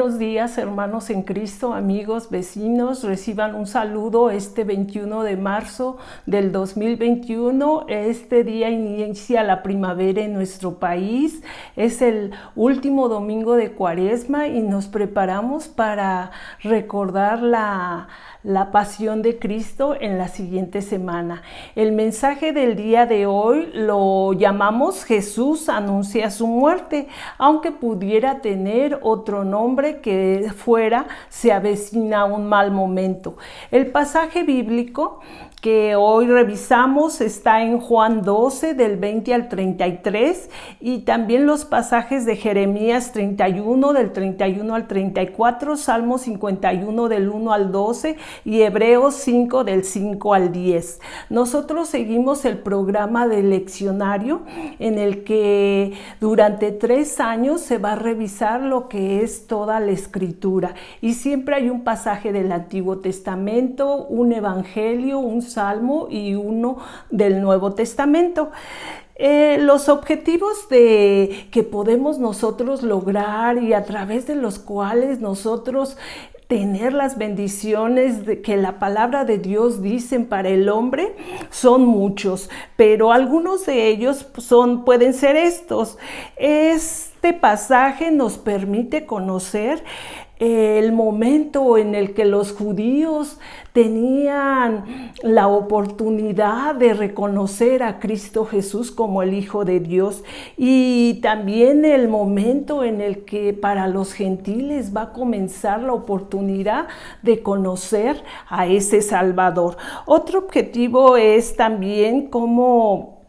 Buenos días, hermanos en Cristo, amigos, vecinos, reciban un saludo este 21 de marzo del 2021. Este día inicia la primavera en nuestro país, es el último domingo de Cuaresma y nos preparamos para recordar la pasión de Cristo en la siguiente semana. El mensaje del día de hoy lo llamamos Jesús anuncia su muerte, aunque pudiera tener otro nombre que fuera se avecina un mal momento. El pasaje bíblico que hoy revisamos está en Juan 12 del 20 al 33 y también los pasajes de Jeremías 31 del 31 al 34, Salmo 51 del 1 al 12 y Hebreos 5 del 5 al 10. Nosotros seguimos el programa de leccionario en el que durante 3 años se va a revisar lo que es toda la escritura y siempre hay un pasaje del Antiguo Testamento, un evangelio, un salmo y uno del Nuevo Testamento. Los objetivos que podemos nosotros lograr y a través de los cuales nosotros tener las bendiciones que la palabra de Dios dicen para el hombre son muchos, pero algunos de ellos pueden ser estos. Este pasaje nos permite conocer el momento en el que los judíos tenían la oportunidad de reconocer a Cristo Jesús como el Hijo de Dios y también el momento en el que para los gentiles va a comenzar la oportunidad de conocer a ese Salvador. Otro objetivo es también cómo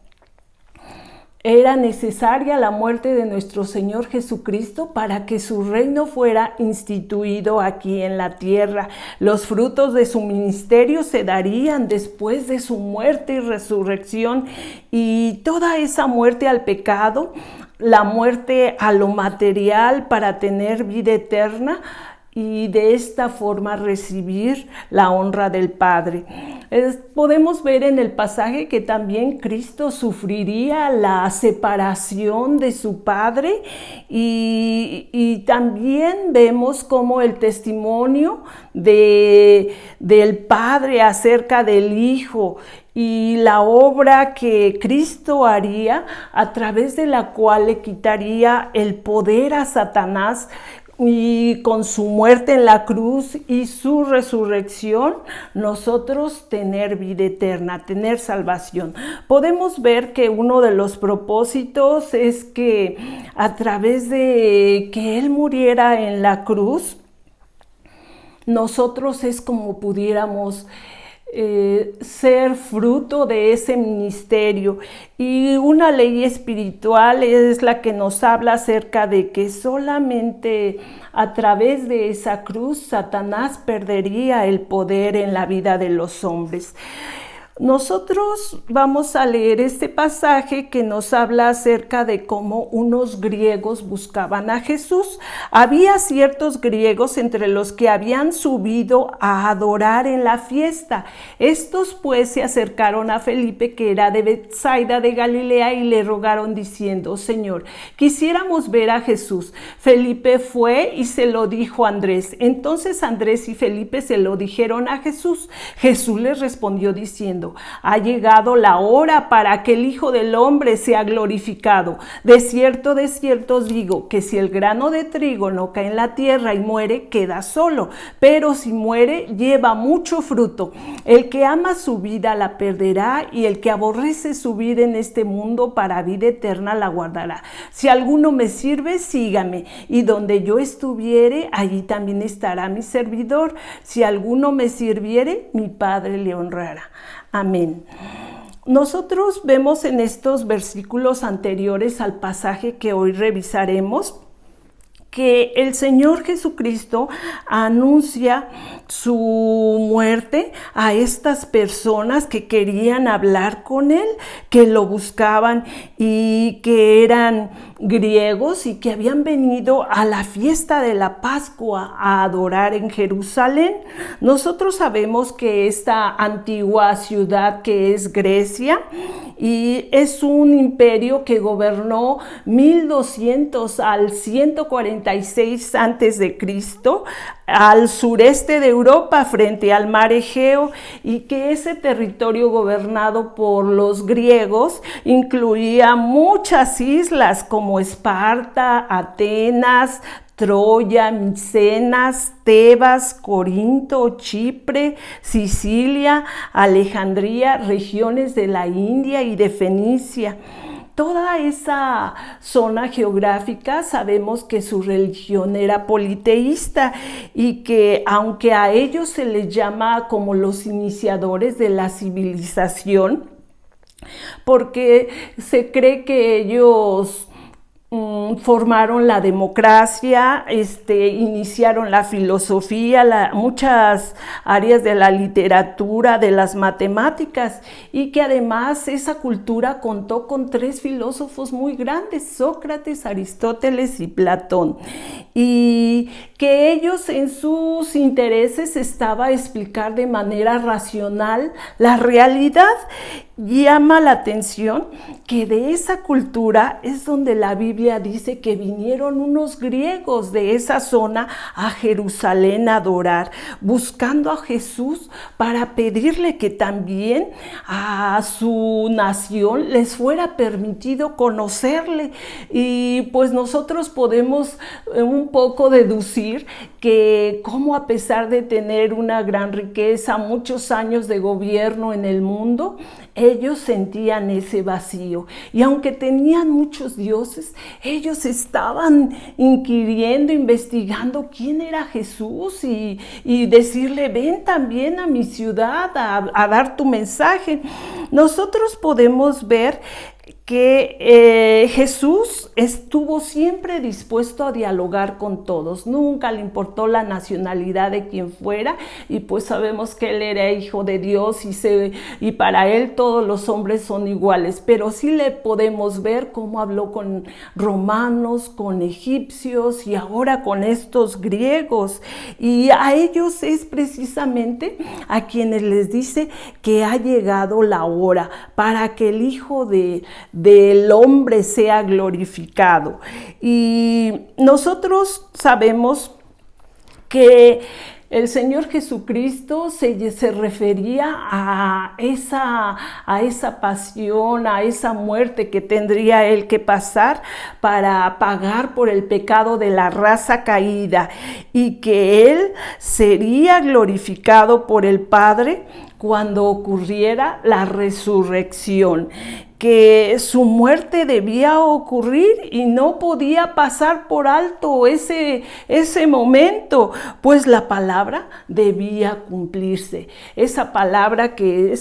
era necesaria la muerte de nuestro Señor Jesucristo para que su reino fuera instituido aquí en la tierra. Los frutos de su ministerio se darían después de su muerte y resurrección, y toda esa muerte al pecado, la muerte a lo material para tener vida eterna, y de esta forma recibir la honra del Padre. Podemos ver en el pasaje que también Cristo sufriría la separación de su Padre y también vemos como el testimonio del Padre acerca del Hijo y la obra que Cristo haría a través de la cual le quitaría el poder a Satanás, y con su muerte en la cruz y su resurrección, nosotros tener vida eterna, tener salvación. Podemos ver que uno de los propósitos es que a través de que Él muriera en la cruz, nosotros es como pudiéramos ser fruto de ese ministerio. Y una ley espiritual es la que nos habla acerca de que solamente a través de esa cruz Satanás perdería el poder en la vida de los hombres. Nosotros vamos a leer este pasaje que nos habla acerca de cómo unos griegos buscaban a Jesús. Había ciertos griegos entre los que habían subido a adorar en la fiesta. Estos pues se acercaron a Felipe, que era de Betsaida de Galilea, y le rogaron diciendo: Señor, quisiéramos ver a Jesús. Felipe fue y se lo dijo a Andrés. Entonces Andrés y Felipe se lo dijeron a Jesús. Jesús les respondió diciendo: ha llegado la hora para que el Hijo del Hombre sea glorificado. De cierto os digo, que si el grano de trigo no cae en la tierra y muere, queda solo, pero si muere, lleva mucho fruto. El que ama su vida la perderá, y el que aborrece su vida en este mundo para vida eterna la guardará. Si alguno me sirve, sígame, y donde yo estuviere, allí también estará mi servidor. Si alguno me sirviere, mi Padre le honrará. Amén. Nosotros vemos en estos versículos anteriores al pasaje que hoy revisaremos que el Señor Jesucristo anuncia su muerte a estas personas que querían hablar con Él, que lo buscaban y que eran griegos y que habían venido a la fiesta de la Pascua a adorar en Jerusalén. Nosotros sabemos que esta antigua ciudad que es Grecia y es un imperio que gobernó 1200 al 146 antes de Cristo al sureste de Europa frente al mar Egeo, y que ese territorio gobernado por los griegos incluía muchas islas como Esparta, Atenas, Troya, Micenas, Tebas, Corinto, Chipre, Sicilia, Alejandría, regiones de la India y de Fenicia. Toda esa zona geográfica sabemos que su religión era politeísta y que aunque a ellos se les llama como los iniciadores de la civilización, porque se cree que ellos formaron la democracia, iniciaron la filosofía, muchas áreas de la literatura, de las matemáticas, y que además esa cultura contó con 3 filósofos muy grandes, Sócrates, Aristóteles y Platón, y que ellos en sus intereses estaba explicar de manera racional la realidad. Llama la atención que de esa cultura es donde la Biblia dice que vinieron unos griegos de esa zona a Jerusalén a adorar, buscando a Jesús para pedirle que también a su nación les fuera permitido conocerle. Y pues nosotros podemos un poco deducir que como a pesar de tener una gran riqueza, muchos años de gobierno en el mundo, ellos sentían ese vacío, y aunque tenían muchos dioses, ellos estaban inquiriendo, investigando quién era Jesús y decirle: ven también a mi ciudad a dar tu mensaje. Nosotros podemos ver que Jesús estuvo siempre dispuesto a dialogar con todos, nunca le importó la nacionalidad de quien fuera, y pues sabemos que él era hijo de Dios y para él todos los hombres son iguales, pero sí le podemos ver cómo habló con romanos, con egipcios y ahora con estos griegos, y a ellos es precisamente a quienes les dice que ha llegado la hora para que el Hijo del hombre sea glorificado. Y nosotros sabemos que el Señor Jesucristo se refería a esa pasión, a esa muerte que tendría Él que pasar para pagar por el pecado de la raza caída, y que Él sería glorificado por el Padre cuando ocurriera la resurrección, que su muerte debía ocurrir y no podía pasar por alto ese momento, pues la palabra debía cumplirse. Esa palabra que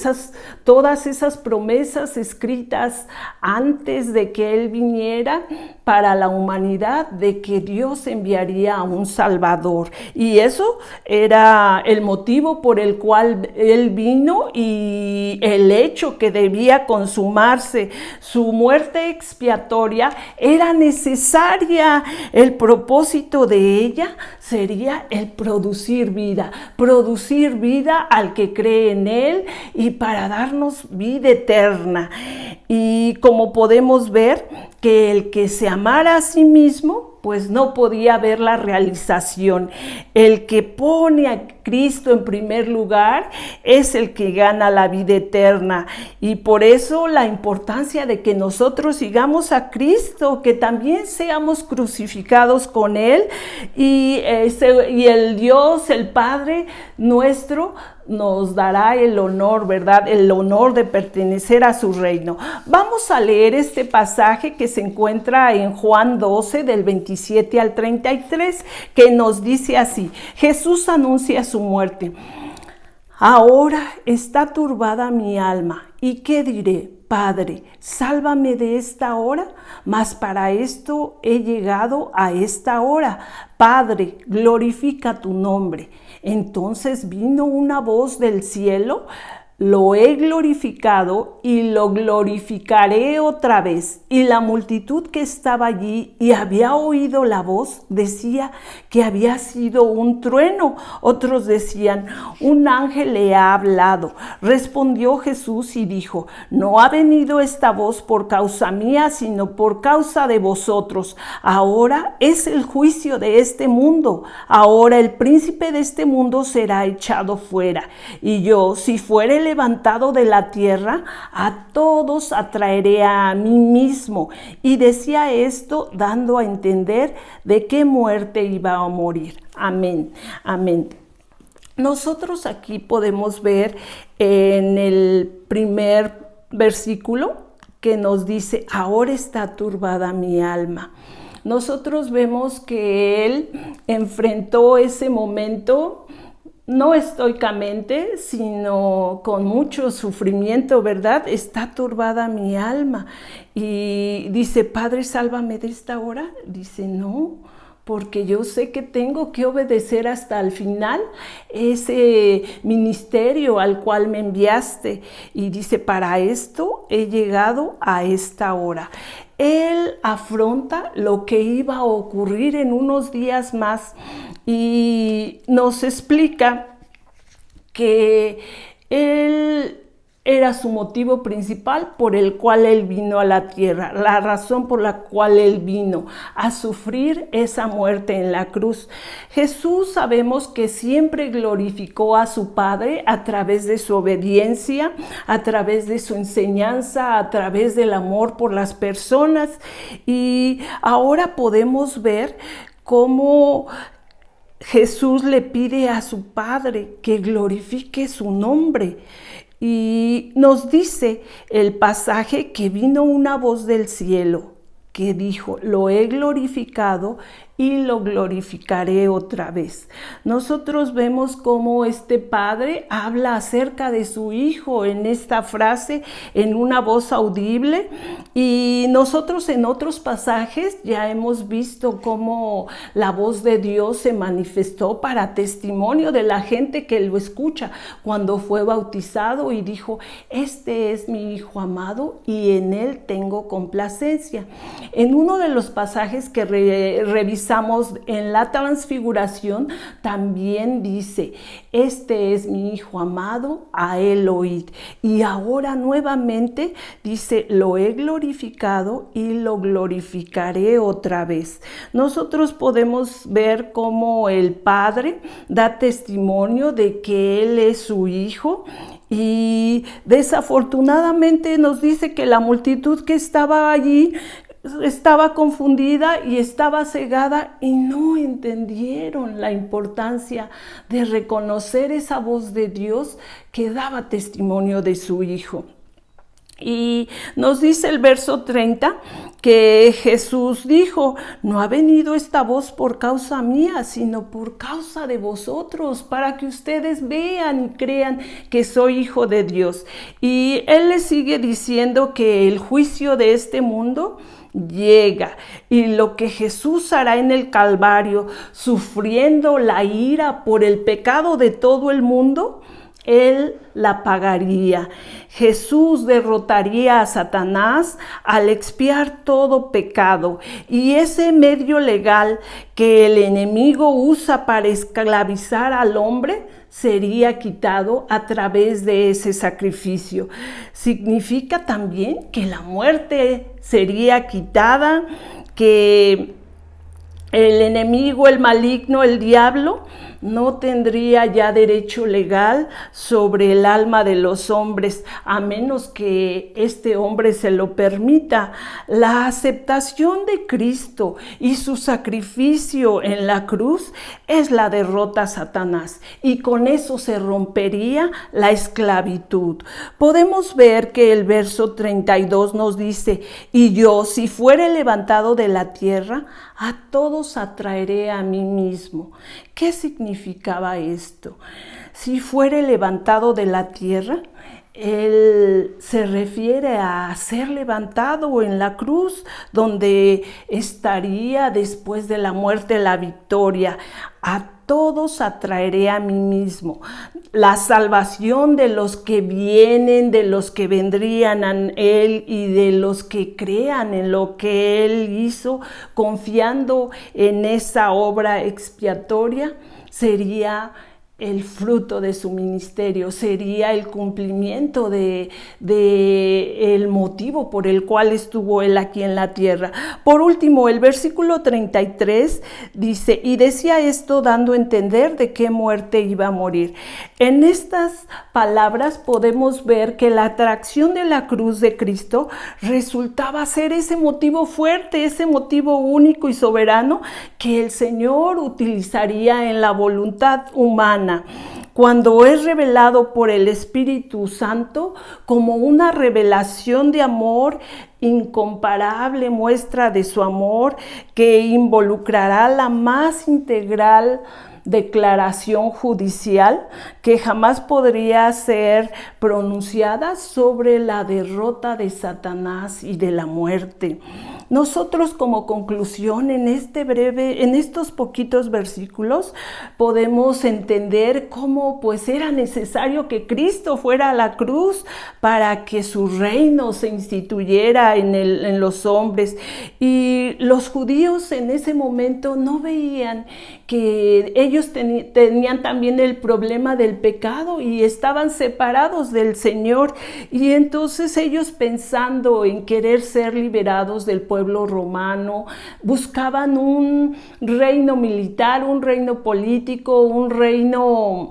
todas esas promesas escritas antes de que Él viniera para la humanidad, de que Dios enviaría a un Salvador. Y eso era el motivo por el cual Él vino y el hecho que debía consumarse. Su muerte expiatoria era necesaria. El propósito de ella sería el producir vida al que cree en Él y para darnos vida eterna. Y como podemos ver, que el que se amara a sí mismo, pues no podía ver la realización. El que pone a Cristo en primer lugar es el que gana la vida eterna, y por eso la importancia de que nosotros sigamos a Cristo, que también seamos crucificados con Él, y el Dios, el Padre nuestro, nos dará el honor, ¿verdad? El honor de pertenecer a su reino. Vamos a leer este pasaje que se encuentra en Juan 12, del 27 al 33, que nos dice así: Jesús anuncia su muerte. Ahora está turbada mi alma, ¿y qué diré? Padre, sálvame de esta hora, mas para esto he llegado a esta hora. Padre, glorifica tu nombre. Entonces vino una voz del cielo: lo he glorificado y lo glorificaré otra vez. Y la multitud que estaba allí y había oído la voz decía que había sido un trueno. Otros decían, un ángel le ha hablado. Respondió Jesús y dijo, no ha venido esta voz por causa mía, sino por causa de vosotros. Ahora es el juicio de este mundo. Ahora el príncipe de este mundo será echado fuera. Y yo, si fuere levantado de la tierra, a todos atraeré a mí mismo. Y decía esto dando a entender de qué muerte iba a morir. Amén, amén. Nosotros aquí podemos ver en el primer versículo que nos dice, ahora está turbada mi alma. Nosotros vemos que él enfrentó ese momento no estoicamente, sino con mucho sufrimiento, ¿verdad? Está turbada mi alma. Y dice, Padre, sálvame de esta hora. Dice, no, porque yo sé que tengo que obedecer hasta el final ese ministerio al cual me enviaste. Y dice, para esto he llegado a esta hora. Él afronta lo que iba a ocurrir en unos días más y nos explica que él era su motivo principal por el cual él vino a la tierra, la razón por la cual él vino a sufrir esa muerte en la cruz. Jesús sabemos que siempre glorificó a su Padre a través de su obediencia, a través de su enseñanza, a través del amor por las personas. Y ahora podemos ver cómo Jesús le pide a su Padre que glorifique su nombre. Y nos dice el pasaje que vino una voz del cielo que dijo, lo he glorificado y lo glorificaré otra vez. Nosotros vemos cómo este padre habla acerca de su hijo en esta frase, en una voz audible, y nosotros en otros pasajes ya hemos visto cómo la voz de Dios se manifestó para testimonio de la gente que lo escucha cuando fue bautizado y dijo, este es mi hijo amado y en él tengo complacencia. En uno de los pasajes que revisamos en la transfiguración, también dice, este es mi hijo amado, a él oíd. Y ahora nuevamente dice, lo he glorificado y lo glorificaré otra vez. Nosotros podemos ver cómo el Padre da testimonio de que Él es su hijo. Y desafortunadamente nos dice que la multitud que estaba allí estaba confundida y estaba cegada y no entendieron la importancia de reconocer esa voz de Dios que daba testimonio de su Hijo. Y nos dice el verso 30 que Jesús dijo, no ha venido esta voz por causa mía, sino por causa de vosotros, para que ustedes vean y crean que soy hijo de Dios. Y él le sigue diciendo que el juicio de este mundo llega y lo que Jesús hará en el Calvario, sufriendo la ira por el pecado de todo el mundo, Él la pagaría. Jesús derrotaría a Satanás al expiar todo pecado, y ese medio legal que el enemigo usa para esclavizar al hombre sería quitado a través de ese sacrificio. Significa también que la muerte sería quitada, que el enemigo, el maligno, el diablo, no tendría ya derecho legal sobre el alma de los hombres, a menos que este hombre se lo permita. La aceptación de Cristo y su sacrificio en la cruz es la derrota a Satanás, y con eso se rompería la esclavitud. Podemos ver que el verso 32 nos dice, y yo, si fuere levantado de la tierra, a todos atraeré a mí mismo. ¿Qué significaba esto? Si fuere levantado de la tierra, Él se refiere a ser levantado en la cruz, donde estaría después de la muerte la victoria. A todos atraeré a mí mismo. La salvación de los que vienen, de los que vendrían a Él y de los que crean en lo que Él hizo, confiando en esa obra expiatoria, sería el fruto de su ministerio, sería el cumplimiento de el motivo por el cual estuvo Él aquí en la tierra. Por último, el versículo 33 dice, y decía esto dando a entender de qué muerte iba a morir. En estas palabras podemos ver que la atracción de la cruz de Cristo resultaba ser ese motivo fuerte, ese motivo único y soberano que el Señor utilizaría en la voluntad humana, cuando es revelado por el Espíritu Santo como una revelación de amor, incomparable muestra de su amor que involucrará la más integral declaración judicial que jamás podría ser pronunciada sobre la derrota de Satanás y de la muerte. Nosotros, como conclusión, en estos poquitos versículos, podemos entender cómo pues era necesario que Cristo fuera a la cruz para que su reino se instituyera en los hombres. Y los judíos en ese momento no veían que ellos tenían también el problema del pecado y estaban separados del Señor. Y entonces ellos, pensando en querer ser liberados del pueblo romano, buscaban un reino militar, un reino político, un reino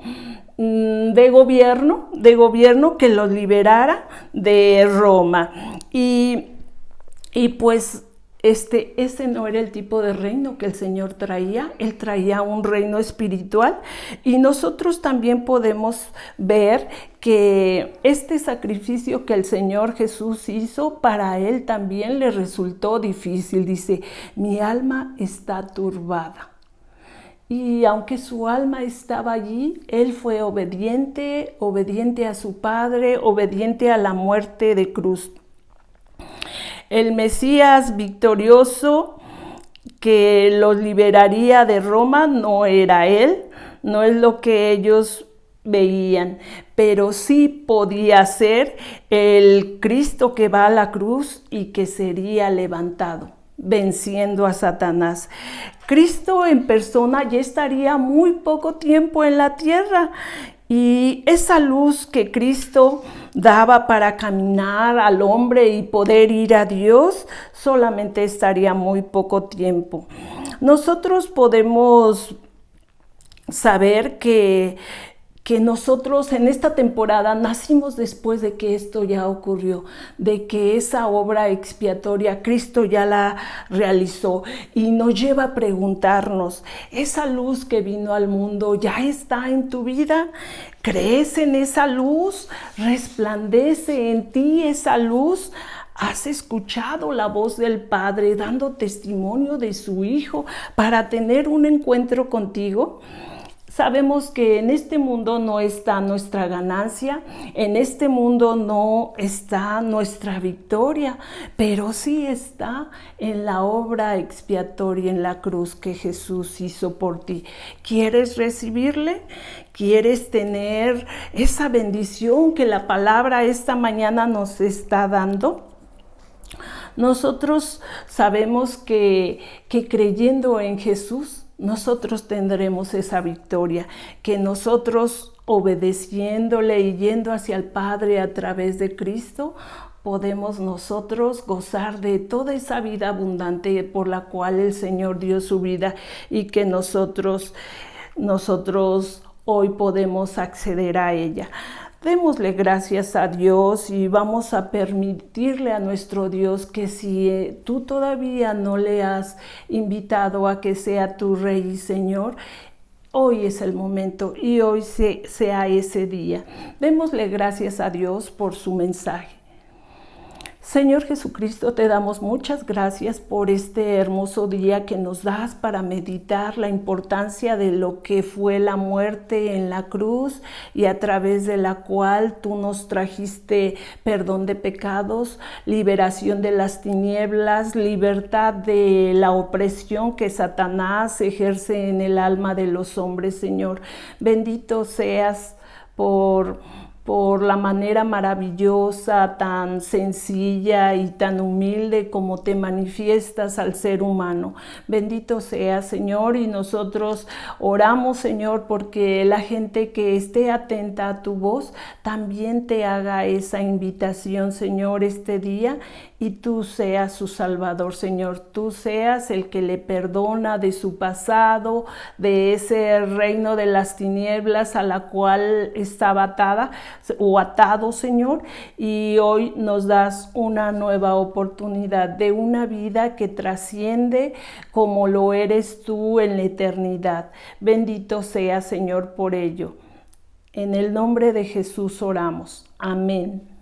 de gobierno que los liberara de Roma. Y pues ese no era el tipo de reino que el Señor traía. Él traía un reino espiritual, y nosotros también podemos ver que este sacrificio que el Señor Jesús hizo, para Él también le resultó difícil. Dice, mi alma está turbada. Y aunque su alma estaba allí, Él fue obediente a su Padre, obediente a la muerte de cruz. El Mesías victorioso que los liberaría de Roma no era Él, no es lo que ellos veían, pero sí podía ser el Cristo que va a la cruz y que sería levantado, venciendo a Satanás. Cristo en persona ya estaría muy poco tiempo en la tierra, y esa luz que Cristo daba para caminar al hombre y poder ir a Dios solamente estaría muy poco tiempo. Nosotros podemos saber que nosotros en esta temporada nacimos después de que esto ya ocurrió, de que esa obra expiatoria Cristo ya la realizó, y nos lleva a preguntarnos, ¿esa luz que vino al mundo ya está en tu vida? ¿Crees en esa luz? ¿Resplandece en ti esa luz? ¿Has escuchado la voz del Padre dando testimonio de su Hijo para tener un encuentro contigo? Sabemos que en este mundo no está nuestra ganancia, en este mundo no está nuestra victoria, pero sí está en la obra expiatoria en la cruz que Jesús hizo por ti. ¿Quieres recibirle? ¿Quieres tener esa bendición que la palabra esta mañana nos está dando? Nosotros sabemos que creyendo en Jesús, nosotros tendremos esa victoria, que nosotros, obedeciéndole y yendo hacia el Padre a través de Cristo, podemos nosotros gozar de toda esa vida abundante por la cual el Señor dio su vida, y que nosotros hoy podemos acceder a ella. Démosle gracias a Dios y vamos a permitirle a nuestro Dios que si tú todavía no le has invitado a que sea tu Rey y Señor, hoy es el momento y hoy sea ese día. Démosle gracias a Dios por su mensaje. Señor Jesucristo, te damos muchas gracias por este hermoso día que nos das para meditar la importancia de lo que fue la muerte en la cruz y a través de la cual tú nos trajiste perdón de pecados, liberación de las tinieblas, libertad de la opresión que Satanás ejerce en el alma de los hombres, Señor. Bendito seas por la manera maravillosa, tan sencilla y tan humilde como te manifiestas al ser humano. Bendito sea, Señor, y nosotros oramos, Señor, porque la gente que esté atenta a tu voz también te haga esa invitación, Señor, este día, y tú seas su Salvador, Señor. Tú seas el que le perdona de su pasado, de ese reino de las tinieblas a la cual estaba atada o atado, Señor, y hoy nos das una nueva oportunidad de una vida que trasciende como lo eres tú en la eternidad. Bendito sea, Señor, por ello. En el nombre de Jesús oramos. Amén.